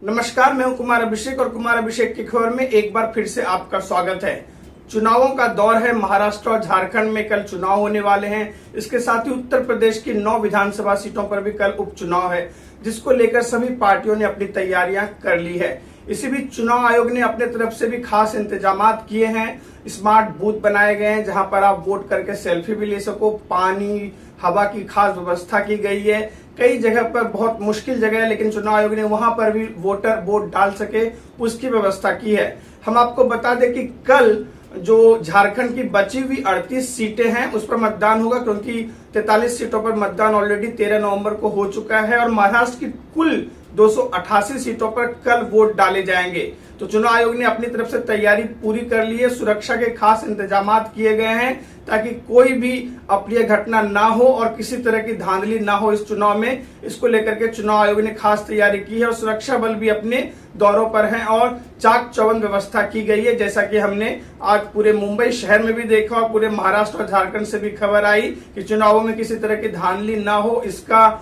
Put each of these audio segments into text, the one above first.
नमस्कार, मैं हूं कुमार अभिषेक और कुमार अभिषेक की खबर में एक बार फिर से आपका स्वागत है। चुनावों का दौर है। महाराष्ट्र और झारखंड में कल चुनाव होने वाले हैं। इसके साथ ही उत्तर प्रदेश की 9 विधानसभा सीटों पर भी कल उपचुनाव है, जिसको लेकर सभी पार्टियों ने अपनी तैयारियां कर ली है। इसी बीच चुनाव आयोग ने अपने तरफ से भी खास इंतजामात किए हैं। स्मार्ट बूथ बनाए गए हैं जहां पर आप वोट करके सेल्फी भी ले सको। पानी, हवा की खास व्यवस्था की गई है। कई जगह पर बहुत मुश्किल जगह है, लेकिन चुनाव आयोग ने वहां पर भी वोटर वोट डाल सके उसकी व्यवस्था की है। हम आपको बता दें कि कल जो झारखंड की बची हुई 38 सीटें हैं उस पर मतदान होगा, क्योंकि 43 सीटों पर मतदान ऑलरेडी 13 नवंबर को हो चुका है और महाराष्ट्र की कुल 288 सीटों पर कल वोट डाले जाएंगे। तो चुनाव आयोग ने अपनी तरफ से तैयारी पूरी कर ली है। सुरक्षा के खास इंतजामात किए गए हैं ताकि कोई भी अप्रिय घटना ना हो और किसी तरह की धांधली ना हो इस चुनाव में। इसको लेकर के चुनाव आयोग ने खास तैयारी की है और सुरक्षा बल भी अपने दौरों पर हैं और चाक चौबंद व्यवस्था की गई है। जैसा कि हमने आज पूरे मुंबई शहर में भी देखा और पूरे महाराष्ट्र और झारखंड से भी खबर आई कि चुनावों में किसी तरह की धांधली ना हो, इसका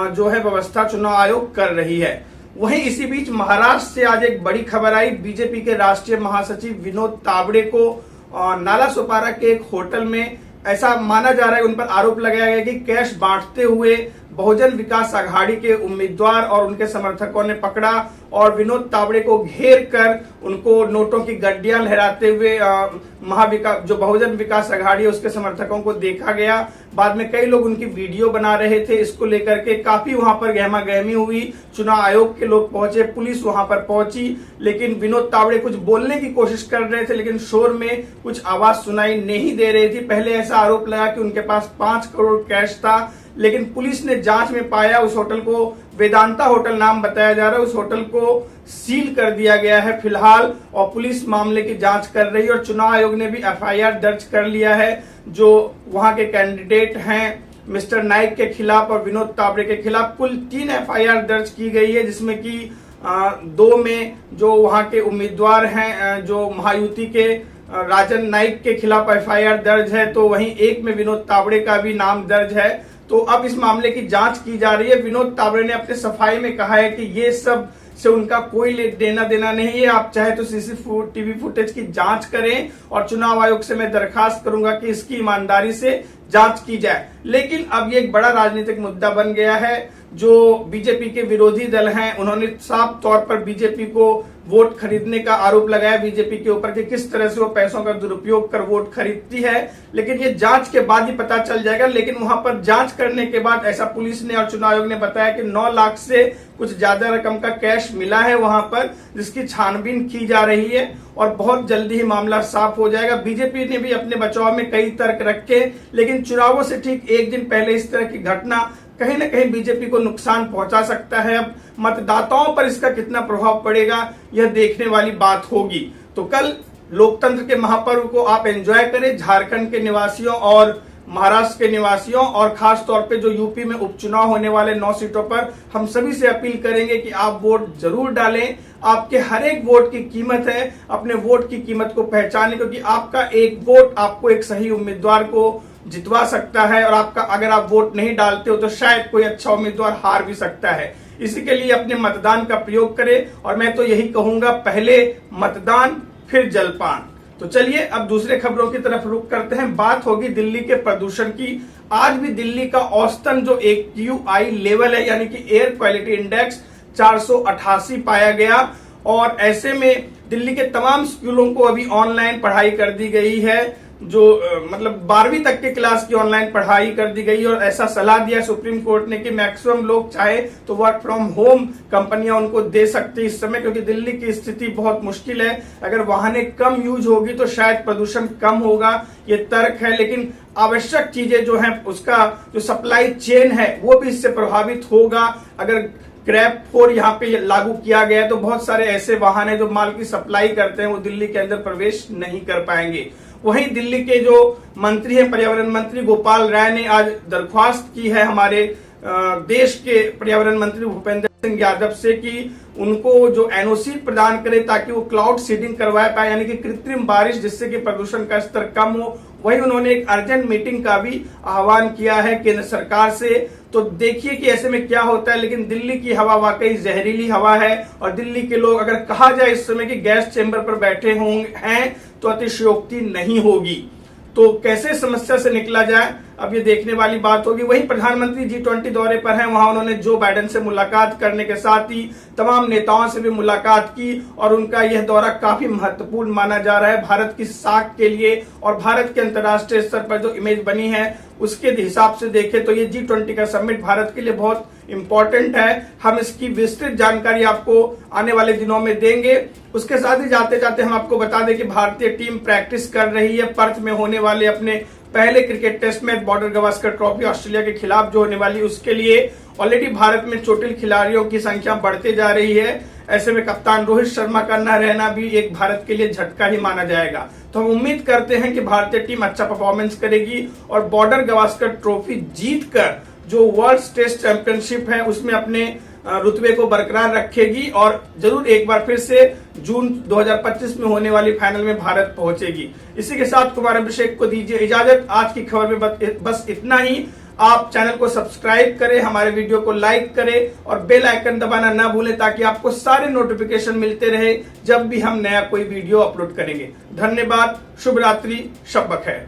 जो है व्यवस्था चुनाव आयोग कर रही है। वहीं इसी बीच महाराष्ट्र से आज एक बड़ी खबर आई। बीजेपी के राष्ट्रीय महासचिव विनोद तावड़े को नालासोपारा के एक होटल में ऐसा माना जा रहा है, उन पर आरोप लगाया गया कि कैश बांटते हुए बहुजन विकास आघाड़ी के उम्मीदवार और उनके समर्थकों ने पकड़ा और विनोद तावड़े को घेर कर उनको नोटों की गड्डियां लहराते हुए जो बहुजन विकास आघाड़ी है उसके समर्थकों को देखा गया। बाद में कई लोग उनकी वीडियो बना रहे थे। इसको लेकर के काफी वहां पर गहमा गहमी हुई। चुनाव आयोग के लोग पहुंचे, पुलिस वहां पर पहुंची, लेकिन विनोद तावड़े कुछ बोलने की कोशिश कर रहे थे, लेकिन शोर में कुछ आवाज सुनाई नहीं दे रही थी। पहले ऐसा आरोप लगा कि उनके पास 5 करोड़ कैश था, लेकिन पुलिस ने जांच में पाया उस होटल को वेदांता होटल नाम बताया जा रहा है, उस होटल को सील कर दिया गया है फिलहाल और पुलिस मामले की जांच कर रही है। और चुनाव आयोग ने भी एफआईआर दर्ज कर लिया है जो वहां के कैंडिडेट हैं मिस्टर नाइक के खिलाफ और विनोद तावड़े के खिलाफ। कुल 3 एफआईआर दर्ज की गई है, जिसमें कि 2 में जो वहां के उम्मीदवार हैं जो महायुति के राजन नाइक के खिलाफ एफआईआर दर्ज है, तो वहीं एक में विनोद तावड़े का भी नाम दर्ज है। तो अब इस मामले की जांच की जा रही है। विनोद तावड़े ने अपने सफाई में कहा है कि ये सब से उनका कोई लेना देना नहीं है। आप चाहे तो सीसीटीवी फुटेज की जांच करें और चुनाव आयोग से मैं दरखास्त करूंगा कि इसकी ईमानदारी से जांच की जाए। लेकिन अब ये एक बड़ा राजनीतिक मुद्दा बन गया है। जो बीजेपी के विरोधी दल हैं उन्होंने साफ तौर पर बीजेपी को वोट खरीदने का आरोप लगाया बीजेपी के ऊपर कि किस तरह से वो पैसों का दुरुपयोग कर वोट खरीदती है। लेकिन ये जांच के बाद ही पता चल जाएगा। लेकिन वहां पर जांच करने के बाद ऐसा पुलिस ने और चुनाव आयोग ने बताया कि 9 लाख से कुछ ज्यादा रकम का कैश मिला है वहां पर, जिसकी छानबीन की जा रही है और बहुत जल्दी ही मामला साफ हो जाएगा। बीजेपी ने भी अपने बचाव में कई तर्क रखे, लेकिन चुनावों से ठीक एक दिन पहले इस तरह की घटना कहीं न कहीं बीजेपी को नुकसान पहुंचा सकता है। अब मतदाताओं पर इसका कितना प्रभाव पड़ेगा यह देखने वाली बात होगी। तो कल लोकतंत्र के महापर्व को आप एंजॉय करें। झारखंड के निवासियों और महाराष्ट्र के निवासियों और खास तौर पे जो यूपी में उपचुनाव होने वाले 9 सीटों पर हम सभी से अपील करेंगे कि आप वोट जरूर डालें। आपके हर एक वोट की कीमत है, अपने वोट की कीमत को पहचानें, क्योंकि आपका एक वोट आपको एक सही उम्मीदवार को जितवा सकता है और आपका अगर आप वोट नहीं डालते हो तो शायद कोई अच्छा उम्मीदवार हार भी सकता है। इसी के लिए अपने मतदान का प्रयोग करें और मैं तो यही कहूंगा, पहले मतदान फिर जलपान। तो चलिए अब दूसरे खबरों की तरफ रुख करते हैं। बात होगी दिल्ली के प्रदूषण की। आज भी दिल्ली का औसतन जो AQI लेवल है यानी कि एयर क्वालिटी इंडेक्स 488 पाया गया और ऐसे में दिल्ली के तमाम स्कूलों को अभी ऑनलाइन पढ़ाई कर दी गई है। जो मतलब 12वीं तक के क्लास की ऑनलाइन पढ़ाई कर दी गई और ऐसा सलाह दिया सुप्रीम कोर्ट ने कि मैक्सिमम लोग चाहे तो वर्क फ्रॉम होम कंपनियां उनको दे सकती इस समय, क्योंकि दिल्ली की स्थिति बहुत मुश्किल है। अगर वाहनें कम यूज होगी तो शायद प्रदूषण कम होगा, ये तर्क है। लेकिन आवश्यक चीजें जो हैं उसका जो सप्लाई चेन है वो भी इससे प्रभावित होगा। अगर क्रैप 4 यहाँ पे लागू किया गया तो बहुत सारे ऐसे वाहन है जो माल की सप्लाई करते हैं वो दिल्ली के अंदर प्रवेश नहीं कर पाएंगे। वहीं दिल्ली के जो मंत्री हैं पर्यावरण मंत्री गोपाल राय ने आज दरख्वास्त की है हमारे देश के पर्यावरण मंत्री भूपेंद्र सिंह यादव से कि उनको जो एनओसी प्रदान करे ताकि वो क्लाउड सीडिंग करवा पाए, यानी कि कृत्रिम बारिश, जिससे कि प्रदूषण का स्तर कम हो। वहीं उन्होंने एक अर्जेंट मीटिंग का भी आह्वान किया है केंद्र सरकार से तो देखिए कि ऐसे में क्या होता है। लेकिन दिल्ली की हवा वाकई जहरीली हवा है और दिल्ली के लोग, अगर कहा जाए इस समय कि गैस चेंबर पर बैठे हैं तो अतिशयोक्ति नहीं होगी। तो कैसे समस्या से निकला जाए, अब ये देखने वाली बात होगी। वहीं प्रधानमंत्री G20 दौरे पर हैं, वहां उन्होंने जो बाइडेन से मुलाकात करने के साथ ही तमाम नेताओं से भी मुलाकात की और उनका यह दौरा काफी महत्वपूर्ण माना जा रहा है भारत की साख के लिए और भारत के अंतर्राष्ट्रीय स्तर पर जो इमेज बनी है उसके हिसाब से देखें तो ये G20 का समिट भारत के लिए बहुत इंपॉर्टेंट है। हम इसकी विस्तृत जानकारी आपको आने वाले दिनों में देंगे। उसके साथ ही जाते जाते हम आपको बता दें कि भारतीय टीम प्रैक्टिस कर रही है पर्थ में होने वाले अपने पहले cricket test match Border Gavaskar trophy Australia के खिलाफ जो होने वाली उसके लिए। ऑलरेडी भारत में चोटिल खिलाड़ियों की संख्या बढ़ते जा रही है। ऐसे में कप्तान रोहित शर्मा का न रहना भी एक भारत के लिए झटका ही माना जाएगा। तो हम उम्मीद करते हैं कि भारतीय टीम अच्छा परफॉर्मेंस करेगी और बॉर्डर गावस्कर ट्रॉफी जीतकर जो वर्ल्ड टेस्ट चैंपियनशिप है उसमें अपने रुतबे को बरकरार रखेगी और जरूर एक बार फिर से जून 2025 में होने वाली फाइनल में भारत पहुंचेगी। इसी के साथ कुमार अभिषेक को दीजिए इजाजत। आज की खबर में बस इतना ही। आप चैनल को सब्सक्राइब करें, हमारे वीडियो को लाइक करें और बेल आइकन दबाना ना भूलें ताकि आपको सारे नोटिफिकेशन मिलते रहे जब भी हम नया कोई वीडियो अपलोड करेंगे। धन्यवाद, शुभ रात्रि, शब बखैर।